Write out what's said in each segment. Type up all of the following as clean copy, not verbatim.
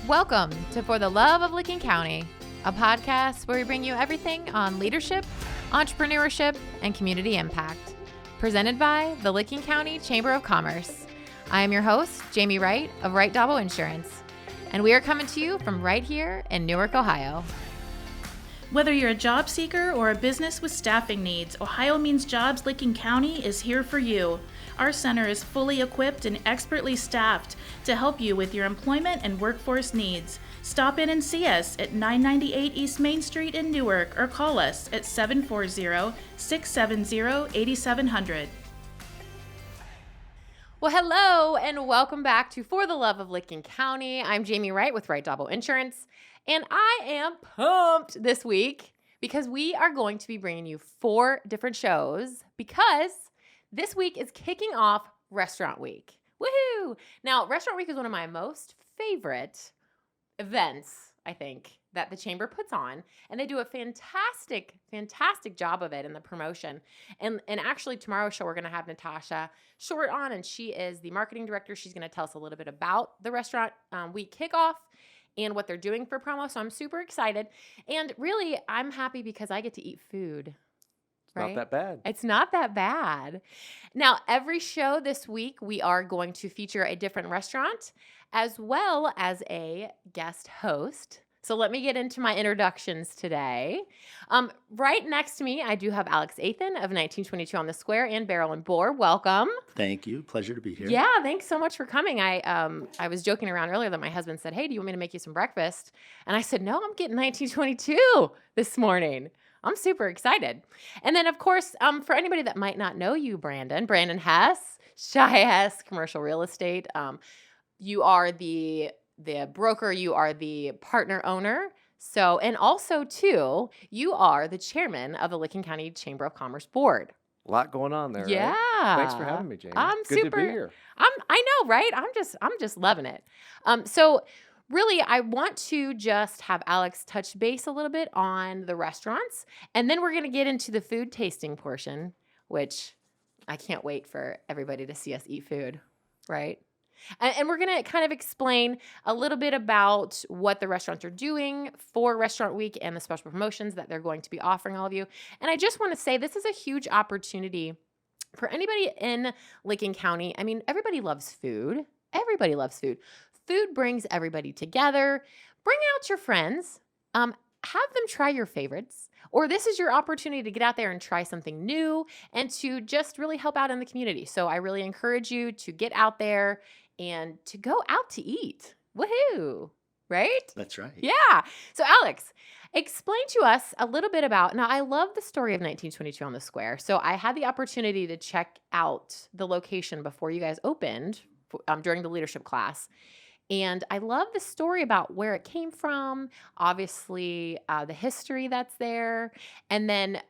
Welcome to For the Love of Licking County, a podcast where we bring you everything on leadership, entrepreneurship, and community impact. Presented by the Licking County Chamber of Commerce. I am your host, Jamie Wright of Wright Dauble Insurance, and we are coming to you from right here in Newark, Ohio. Whether you're a job seeker or a business with staffing needs, Ohio Means Jobs Licking County is here for you. Our center is fully equipped and expertly staffed to help you with your employment and workforce needs. Stop in and see us at 998 East Main Street in Newark or call us at 740-670-8700. Well, hello and welcome back to For the Love of Licking County. I'm Jamie Wright with Wright Dauble Insurance, and I am pumped this week because we are going to be bringing you 4 different shows because this week is kicking off Restaurant Week. Woohoo! Now, Restaurant Week is one of my most favorite events, I think, that the Chamber puts on, and they do a fantastic job of it in the promotion. And actually, tomorrow's show, we're going to have Natasha Short on, and she is the marketing director. She's going to tell us a little bit about the Restaurant Week kickoff and what they're doing for promo, so I'm super excited. And really, I'm happy because I get to eat food. Right? Not that bad. It's not that bad. Now, every show this week, we are going to feature a different restaurant as well as a guest host. So let me get into my introductions today. Right next to me, I do have Alex Athan of 1922 on the Square and Barrel and Boar. Welcome. Thank you. Pleasure to be here. Yeah, thanks so much for coming. I was joking around earlier that my husband said, "Hey, do you want me to make you some breakfast?" And I said, "No, I'm getting 1922 this morning." I'm super excited. And then, of course, for anybody that might not know you, Brandon Hess, Shy Hess Commercial Real Estate. You are the broker. You are the partner owner. So, and also, too, you are the chairman of the Licking County Chamber of Commerce Board. A lot going on there. Yeah. Right? Thanks for having me, Jamie. Good to be here. I know, right? I'm just loving it. So really, I want to just have Alex touch base a little bit on the restaurants, and then we're going to get into the food tasting portion, which I can't wait for everybody to see us eat food, right? And we're going to kind of explain a little bit about what the restaurants are doing for Restaurant Week and the special promotions that they're going to be offering all of you. And I just want to say this is a huge opportunity for anybody in Licking County. I mean, everybody loves food. Everybody loves food. Food brings everybody together. Bring out your friends. Have them try your favorites. Or this is your opportunity to get out there and try something new and to just really help out in the community. So I really encourage you to get out there and to go out to eat. Woohoo! Right? That's right. Yeah. So Alex, explain to us a little bit about, now I love the story of 1922 on the Square. So I had the opportunity to check out the location before you guys opened during the leadership class. And I love the story about where it came from, obviously the history that's there. And then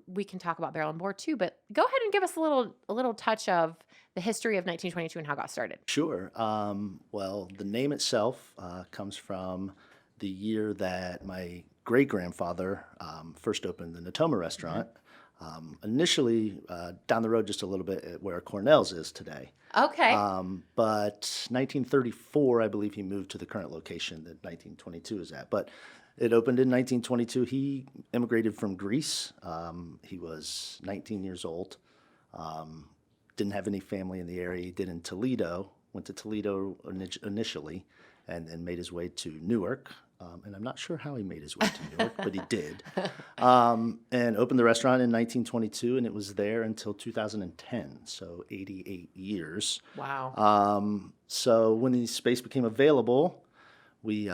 we can talk about Barrel and Boar too, but go ahead and give us a little touch of the history of 1922 and how it got started. Sure. Well, the name itself comes from the year that my great-grandfather first opened the Natoma restaurant. Initially down the road just a little bit at where Cornell's is today. Okay. But 1934, I believe he moved to the current location that 1922 is at. But it opened in 1922. He immigrated from Greece. He was 19 years old. Didn't have any family in the area. He did in Toledo. Went to Toledo initially and then made his way to Newark. And I'm not sure how he made his way to Newark, but he did. And opened the restaurant in 1922, and it was there until 2010, so 88 years. Wow. So when the space became available, we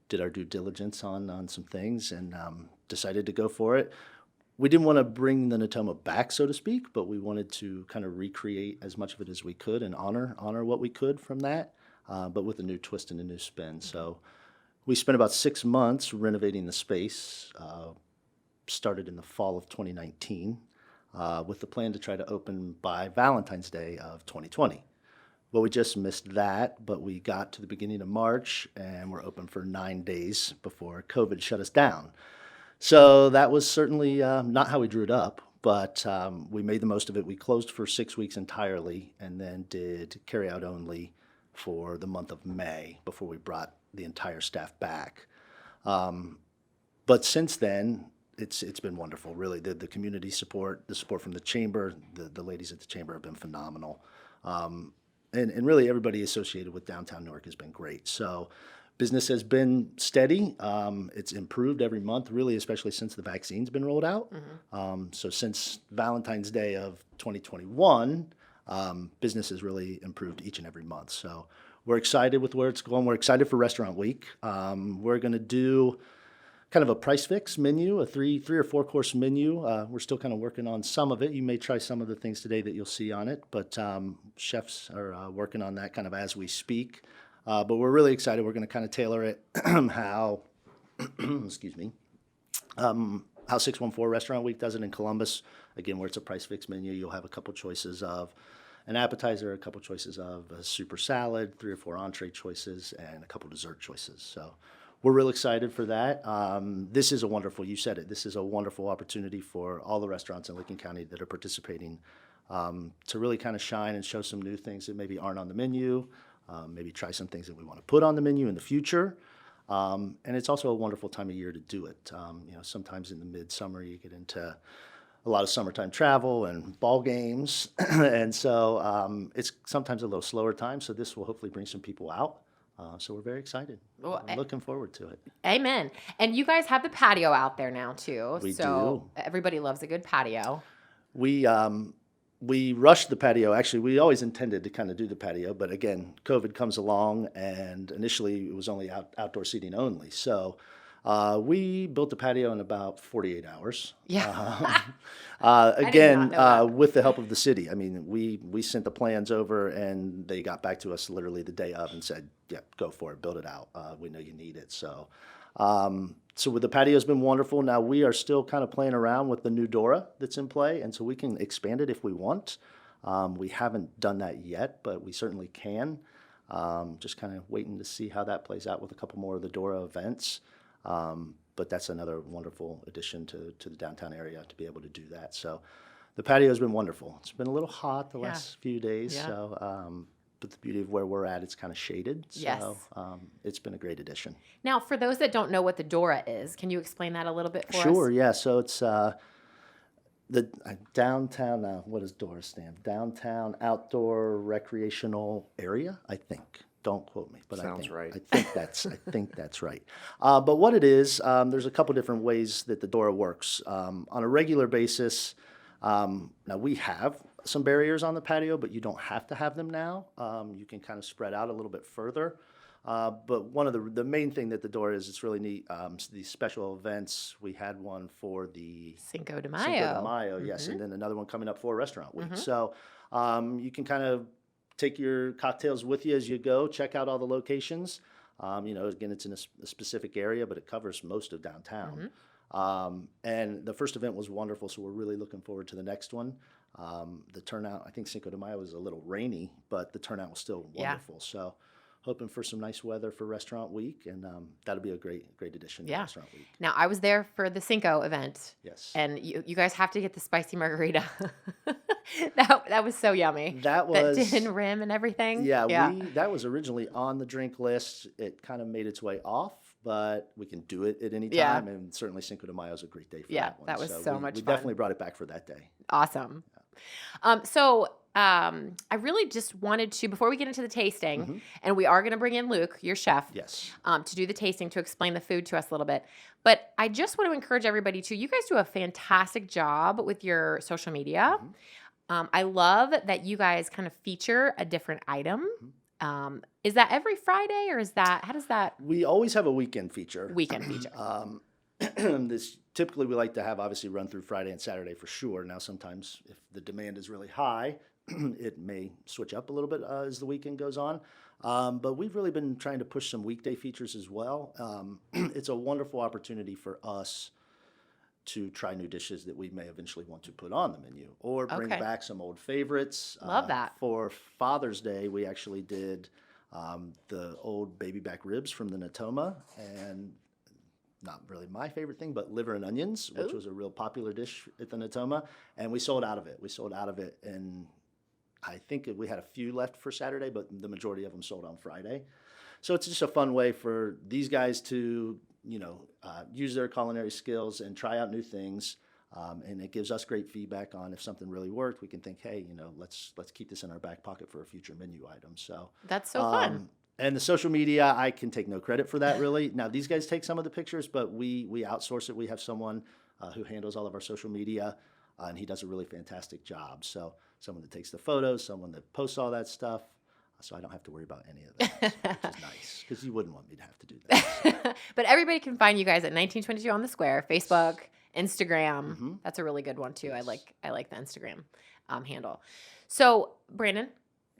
did our due diligence on some things and decided to go for it. We didn't want to bring the Natoma back, so to speak, but we wanted to kind of recreate as much of it as we could and honor what we could from that, but with a new twist and a new spin. So we spent about 6 months renovating the space, started in the fall of 2019, with the plan to try to open by Valentine's Day of 2020. Well, we just missed that, but we got to the beginning of March, and we're open for 9 days before COVID shut us down. So that was certainly not how we drew it up, but we made the most of it. We closed for 6 weeks entirely and then did carry-out only for the month of May before we brought the entire staff back. But since then, it's been wonderful. Really, the community support, the support from the chamber, the ladies at the chamber have been phenomenal. And really everybody associated with downtown Newark has been great. So business has been steady. It's improved every month, really, especially since the vaccine's been rolled out. So since Valentine's Day of 2021, business has really improved each and every month. So we're excited with where it's going. We're excited for Restaurant Week. We're going to do kind of a price fix menu, a three or four course menu. We're still kind of working on some of it. You may try some of the things today that you'll see on it, but chefs are working on that kind of as we speak. But we're really excited. We're going to kind of tailor it how, excuse me, how 614 Restaurant Week does it in Columbus. Again, where it's a price fix menu, you'll have a couple choices of an appetizer, a couple choices of a super salad, 3 or 4 entree choices, and a couple dessert choices. So we're real excited for that. This is a wonderful, you said it, this is a wonderful opportunity for all the restaurants in Licking County that are participating to really kind of shine and show some new things that maybe aren't on the menu, maybe try some things that we want to put on the menu in the future. And it's also a wonderful time of year to do it. Sometimes in the midsummer you get into a lot of summertime travel and ball games. And so it's sometimes a little slower time. So this will hopefully bring some people out. So we're very excited. Well, I'm looking forward to it. Amen. And you guys have the patio out there now too. We so do. Everybody loves a good patio. We rushed the patio. Actually, we always intended to kind of do the patio, but again, COVID comes along, and initially it was only outdoor seating only. So we built the patio in about 48 hours. Yeah. Again, that. with the help of the city. I mean, we sent the plans over, and they got back to us literally the day of and said, "Yeah, go for it, build it out. We know you need it." So, so with the patio's been wonderful. Now we are still kind of playing around with the new Dora that's in play, and so we can expand it if we want. We haven't done that yet, but we certainly can. Just kind of waiting to see how that plays out with a couple more of the Dora events. But that's another wonderful addition to the downtown area to be able to do that. So the patio has been wonderful. It's been a little hot the last few days. Yeah. So, but the beauty of where we're at, it's kind of shaded. So Yes. It's been a great addition. Now, for those that don't know what the Dora is, can you explain that a little bit for us? Sure, yeah. So it's the downtown, what does DORA stand? Downtown Outdoor Recreational Area, I think. Don't quote me, but Sounds right. I think that's right. But what it is, there's a couple different ways that the DORA works. On a regular basis, now we have some barriers on the patio, but you don't have to have them now. You can kind of spread out a little bit further. But one of the main thing that the DORA is, it's really neat. These special events, we had one for the Cinco de Mayo. Cinco de Mayo, yes, and then another one coming up for Restaurant Week. So you can kind of take your cocktails with you as you go, check out all the locations. Again, it's in a specific area, but it covers most of downtown. And the first event was wonderful, so we're really looking forward to the next one. The turnout, I think Cinco de Mayo was a little rainy, but the turnout was still wonderful. So hoping for some nice weather for Restaurant Week, and that'll be a great addition to Restaurant Week. Now, I was there for the Cinco event. Yes. And you guys have to get the spicy margarita. that was so yummy. That was that tin rim and everything. Yeah, that was originally on the drink list. It kind of made its way off, but we can do it at any time, and certainly Cinco de Mayo is a great day for that one. That was so much we fun. definitely brought it back for that day. Awesome. So I really just wanted to, before we get into the tasting, and we are going to bring in Luke, your chef, Yes. to do the tasting, to explain the food to us a little bit. But I just want to encourage everybody to, you guys do a fantastic job with your social media. I love that you guys kind of feature a different item. Is that every Friday, or how does that? We always have a weekend feature. Typically we like to have, obviously, run through Friday and Saturday for sure. Now sometimes if the demand is really high, it may switch up a little bit as the weekend goes on. But we've really been trying to push some weekday features as well. It's a wonderful opportunity for us to try new dishes that we may eventually want to put on the menu, or bring back some old favorites. Love that. For Father's Day, we actually did the old baby back ribs from the Natoma, and not really my favorite thing, but liver and onions, which was a real popular dish at the Natoma, and we sold out of it. We sold out of it in I think we had a few left for Saturday, but the majority of them sold on Friday. So it's just a fun way for these guys to, use their culinary skills and try out new things. And it gives us great feedback on if something really worked. We can think, hey, let's keep this in our back pocket for a future menu item. So that's so fun. And the social media, I can take no credit for that, really. Now, these guys take some of the pictures, but we outsource it. We have someone who handles all of our social media, and he does a really fantastic job. So someone that takes the photos, someone that posts all that stuff, so I don't have to worry about any of that, which is nice, because you wouldn't want me to have to do that. But everybody can find you guys at 1922 on the Square, Facebook, Instagram. Mm-hmm. That's a really good one, too. Yes. I like the Instagram handle. So, Brandon,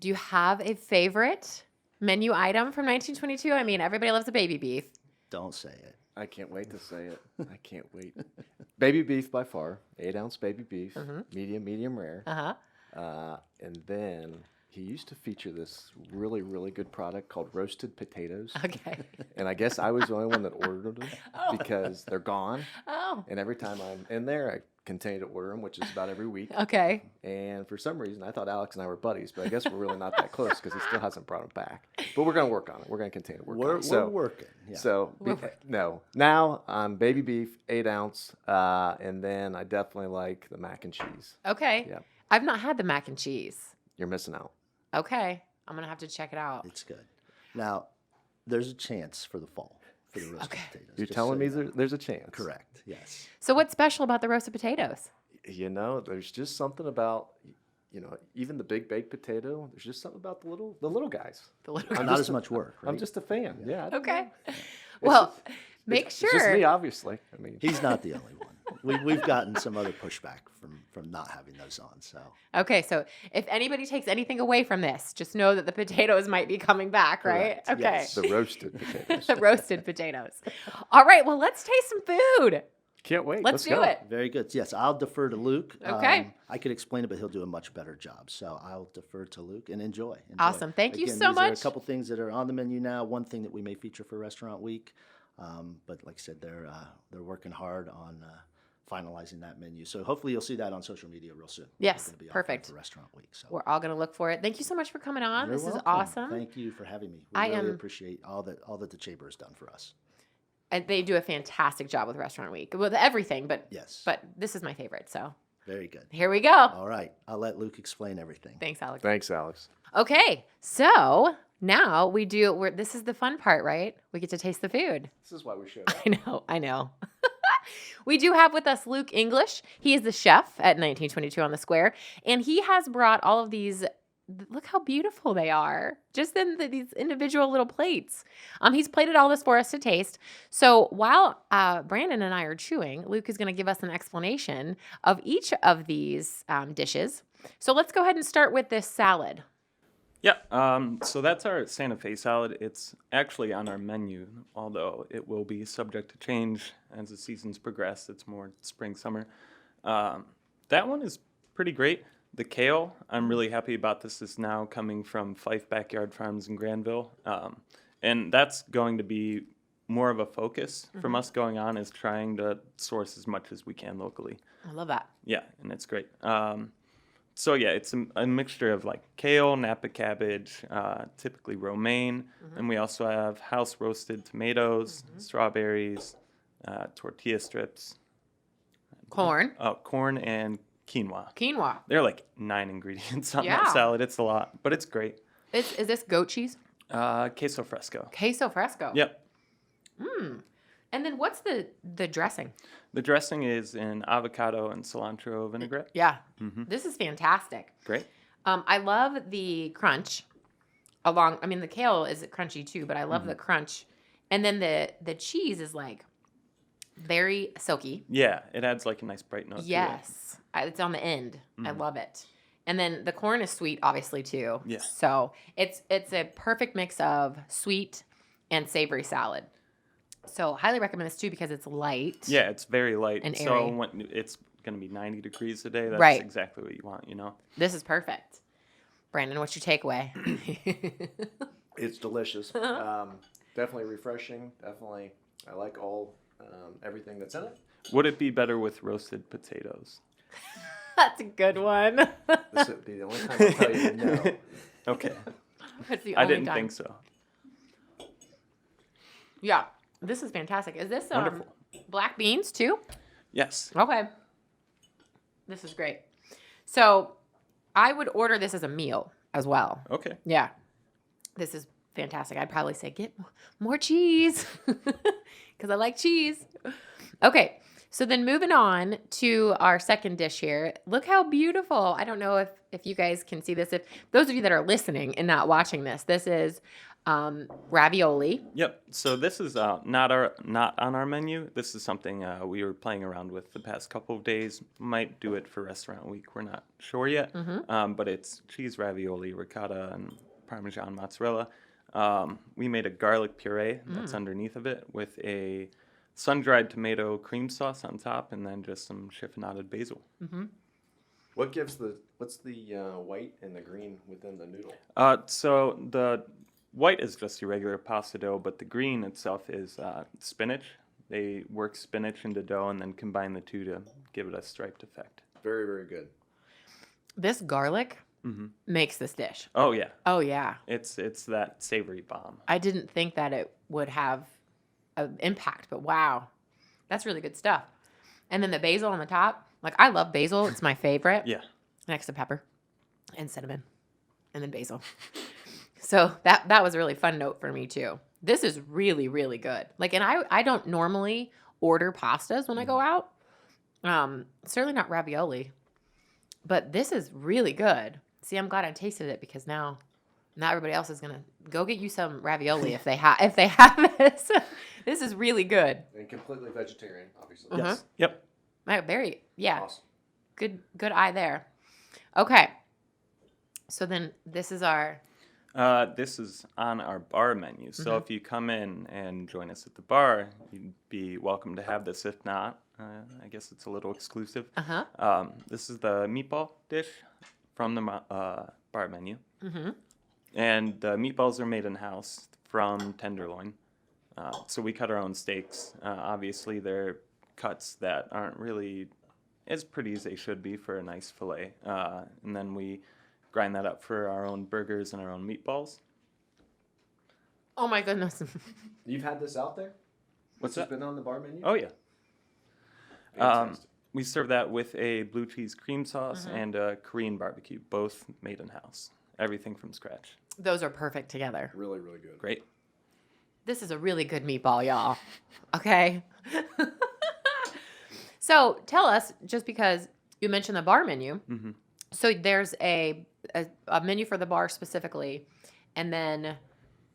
do you have a favorite menu item from 1922? I mean, everybody loves the baby beef. Don't say it. I can't wait to say it. I can't wait. Baby beef by far, 8-ounce baby beef, medium rare. And then he used to feature this really, really good product called roasted potatoes. Okay. And I guess I was the only one that ordered them because they're gone. Oh. And every time I'm in there, I continue to order them, which is about every week. Okay. And for some reason, I thought Alex and I were buddies, but I guess we're really not that close because he still hasn't brought them back. But we're going to work on it. We're going to continue to work on it. We're working. Yeah. So, no. Now, I'm baby beef, 8-ounce, and then I definitely like the mac and cheese. Okay. Yeah. I've not had the mac and cheese. You're missing out. Okay. I'm going to have to check it out. It's good. Now, there's a chance for the fall for the roasted potatoes. You're just telling so me you know. there's a chance? Correct. Yes. So what's special about the roasted potatoes? There's just something about, even the big baked potato. There's just something about the little guys. The little Not as much work. Right? I'm just a fan. Yeah. I don't Okay. know. Well, make It's sure. just me, obviously. I mean, He's not the only one. We've gotten some other pushback from not having those on. So Okay, so if anybody takes anything away from this, just know that the potatoes might be coming back, right? Correct, Okay. yes. the roasted potatoes. The roasted potatoes. All right, well, let's taste some food. Can't wait. Let's do go. it. very good. Yes, I'll defer to Luke. Okay. I could explain it, but he'll do a much better job. So I'll defer to Luke and enjoy. Awesome. Thank you Again, so these are much. a couple things that are on the menu now. One thing that we may feature for Restaurant Week, but like I said, they're working hard on finalizing that menu. So hopefully you'll see that on social media real soon. Yes, It's gonna be out perfect. for Restaurant Week. So We're all going to look for it. Thank you so much for coming on. You're This is welcome. awesome. Thank you for having me. We I really am- appreciate all that the Chamber has done for us. And they do a fantastic job with Restaurant Week, with everything, but Yes. this is my favorite. So Very good. here we go. All right. I'll let Luke explain everything. Thanks, Alex. Thanks, Alex. Okay, so now this is the fun part, right? We get to taste the food. This is why we showed up. I know. We do have with us Luke English. He is the chef at 1922 on the Square, and he has brought all of these. Look how beautiful they are, just in these individual little plates. He's plated all this for us to taste. So while Brandon and I are chewing, Luke is going to give us an explanation of each of these dishes. So let's go ahead and start with this salad. Yeah, so that's our Santa Fe salad. It's actually on our menu, although it will be subject to change as the seasons progress. It's more spring, summer. That one is pretty great. The kale, I'm really happy about this, is now coming from Fife Backyard Farms in Granville. And that's going to be more of a focus from us going on, is trying to source as much as we can locally. I love that. Yeah, and it's great. So yeah, it's a mixture of like kale, Napa cabbage, typically romaine, and we also have house roasted tomatoes, strawberries, tortilla strips, Corn. corn, and quinoa. Quinoa. There are like 9 ingredients on Yeah. that salad. It's a lot, but it's great. Is this goat cheese? Queso fresco. Queso fresco. Yep. And then what's the dressing? The dressing is in avocado and cilantro vinaigrette. Yeah. This is fantastic. Great. I love the crunch. The kale is crunchy too, but I love the crunch. And then the cheese is like very silky. Yeah, it adds like a nice bright note to it. Yes. It's on the end. I love it. And then the corn is sweet, obviously, too. Yeah. So it's a perfect mix of sweet and savory salad. So highly recommend this, too, because it's light. Yeah, it's very light. And so airy. when it's going to be 90 degrees today. That's Right. exactly what you want, you know? This is perfect. Brandon, what's your takeaway? It's delicious. Definitely refreshing. Definitely, I like everything that's in it. Would it be better with roasted potatoes? That's a good one. This would be the only time I'll tell you no. Okay. That's the I only didn't time. think so. Yeah, this is fantastic. Is this Wonderful. black beans too? Yes. Okay. This is great. So I would order this as a meal as well. Okay. Yeah. This is fantastic. I'd probably say get more cheese because I like cheese. Okay. So then moving on to our second dish here. Look how beautiful. I don't know if you guys can see this. If those of you that are listening and not watching this is ravioli. Yep. So this is not on our menu. This is something we were playing around with the past couple of days. Might do it for Restaurant Week. We're not sure yet. But it's cheese ravioli, ricotta, and Parmesan mozzarella. We made a garlic puree that's underneath of it with a sun-dried tomato cream sauce on top, and then just some chiffonaded basil. What's the white and the green within the noodle? So the white is just your regular pasta dough, but the green itself is spinach. They work spinach into dough and then combine the two to give it a striped effect. Very, very good. This garlic makes this dish. Oh yeah, Oh yeah. it's that savory bomb. I didn't think that it would have an impact, but wow. That's really good stuff. And then the basil on the top. Like, I love basil. It's my favorite. Yeah. Next to pepper and cinnamon and then basil. So that was a really fun note for me too. This is really, really good. Like, and I don't normally order pastas when I go out. Certainly not ravioli. But this is really good. See, I'm glad I tasted it because now everybody else is gonna go get you some ravioli if they have this. This is really good. And completely vegetarian, obviously. Yes. Yep. Awesome. Good eye there. Okay. So then this is our This is on our bar menu. So if you come in and join us at the bar, you'd be welcome to have this. If not, I guess it's a little exclusive. This is the meatball dish from the bar menu. And the meatballs are made in-house from tenderloin. So we cut our own steaks. Obviously, they're cuts that aren't really as pretty as they should be for a nice fillet. And then we grind that up for our own burgers and our own meatballs. Oh my goodness. You've had this out there? What's This has that? been on the bar menu? Oh, yeah. Fantastic. We serve that with a blue cheese cream sauce and a Korean barbecue, both made in-house. Everything from scratch. Those are perfect together. Really, really good. Great. This is a really good meatball, y'all. Okay. So tell us, just because you mentioned the bar menu, so there's a menu for the bar specifically, and then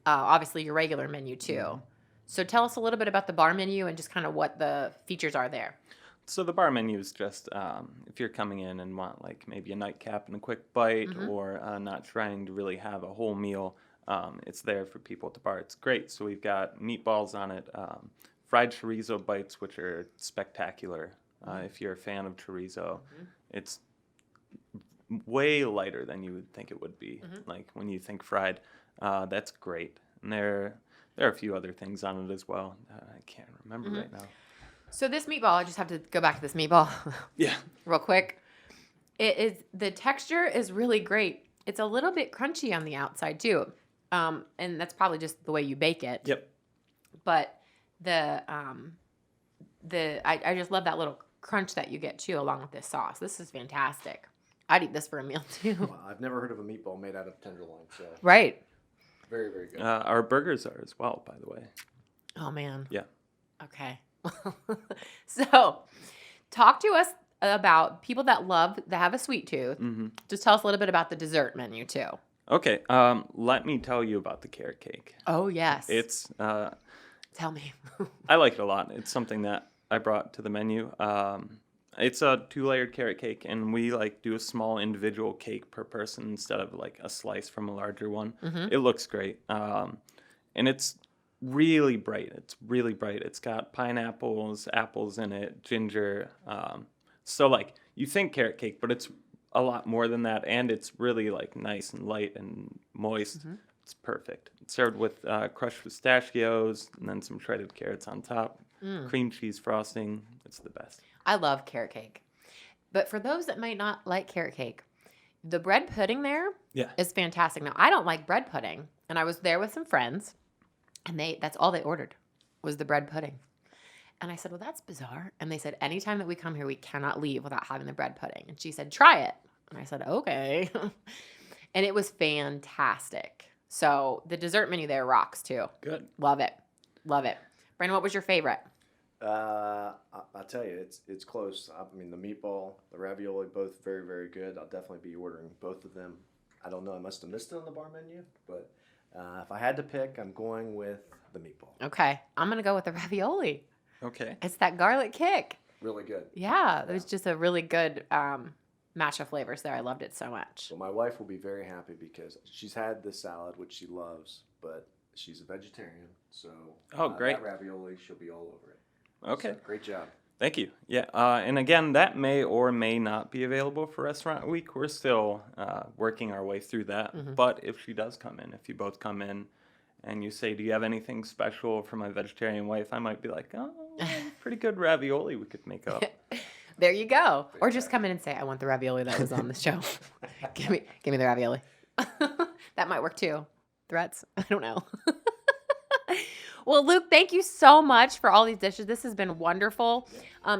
obviously your regular menu too. So tell us a little bit about the bar menu and just kind of what the features are there. So the bar menu is just if you're coming in and want like maybe a nightcap and a quick bite, or not trying to really have a whole meal, it's there for people at the bar. It's great. So we've got meatballs on it, fried chorizo bites, which are spectacular. If you're a fan of chorizo, it's way lighter than you would think it would be. Like when you think fried, that's great. And there are a few other things on it as well. I can't remember right now. So this meatball, I just have to go back to this meatball Yeah. real quick. The texture is really great. It's a little bit crunchy on the outside too. And that's probably just the way you bake it. Yep. But I just love that little crunch that you get too along with this sauce. This is fantastic. I'd eat this for a meal too. Wow, I've never heard of a meatball made out of tenderloin, so Right. very, very good. Our burgers are as well, by the way. Oh man. Yeah. Okay. So talk to us about people that have a sweet tooth. Just tell us a little bit about the dessert menu too. Okay. Let me tell you about the carrot cake. Oh yes. It's Tell me. I like it a lot. It's something that I brought to the menu. It's a 2-layered carrot cake, and we like do a small individual cake per person instead of like a slice from a larger one. It looks great, and it's really bright. It's got pineapples, apples in it, ginger. So like you think carrot cake, but it's a lot more than that, and it's really like nice and light and moist. It's perfect. It's served with crushed pistachios and then some shredded carrots on top. Cream cheese frosting. It's the best. I love carrot cake. But for those that might not like carrot cake, the bread pudding there Yeah. is fantastic. Now, I don't like bread pudding, and I was there with some friends, and that's all they ordered was the bread pudding. And I said, well, that's bizarre. And they said, anytime that we come here, we cannot leave without having the bread pudding. And she said, try it. And I said, okay. And it was fantastic. So the dessert menu there rocks too. Good. Love it. Love it. Brandon, what was your favorite? I'll tell you, it's close. I mean, the meatball, the ravioli, both very, very good. I'll definitely be ordering both of them. I don't know. I must have missed it on the bar menu, but if I had to pick, I'm going with the meatball. Okay. I'm going to go with the ravioli. Okay. It's that garlic kick. Really good. Yeah. It was just a really good mash of flavors there. I loved it so much. So my wife will be very happy because she's had this salad, which she loves, but she's a vegetarian. So Oh, great. that ravioli, she'll be all over it. Okay. So, great job. Thank you. Yeah. And again, that may or may not be available for Restaurant Week. We're still working our way through that. But if she does come in, if you both come in and you say, do you have anything special for my vegetarian wife? I might be like, oh, pretty good ravioli we could make up. There you go. Or just come in and say, I want the ravioli that was on the show. give me the ravioli. That might work too. Threats? I don't know. Well, Luke, thank you so much for all these dishes. This has been wonderful.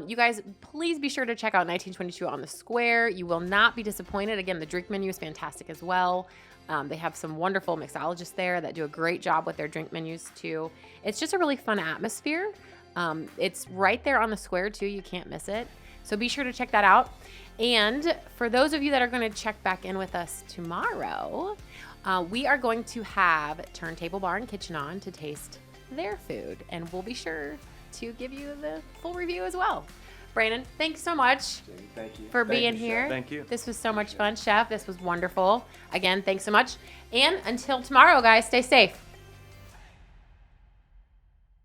You guys, please be sure to check out 1922 on the Square. You will not be disappointed. Again, the drink menu is fantastic as well. They have some wonderful mixologists there that do a great job with their drink menus too. It's just a really fun atmosphere. It's right there on the Square too. You can't miss it. So be sure to check that out. And for those of you that are going to check back in with us tomorrow, we are going to have Turntable Bar and Kitchen on to taste their food, and we'll be sure to give you the full review as well. Brandon, thanks so much Jamie, thank you. for Thank being you, here. Chef. Thank you. This was so much fun, Chef. This was wonderful. Again, thanks so much. And until tomorrow, guys, stay safe.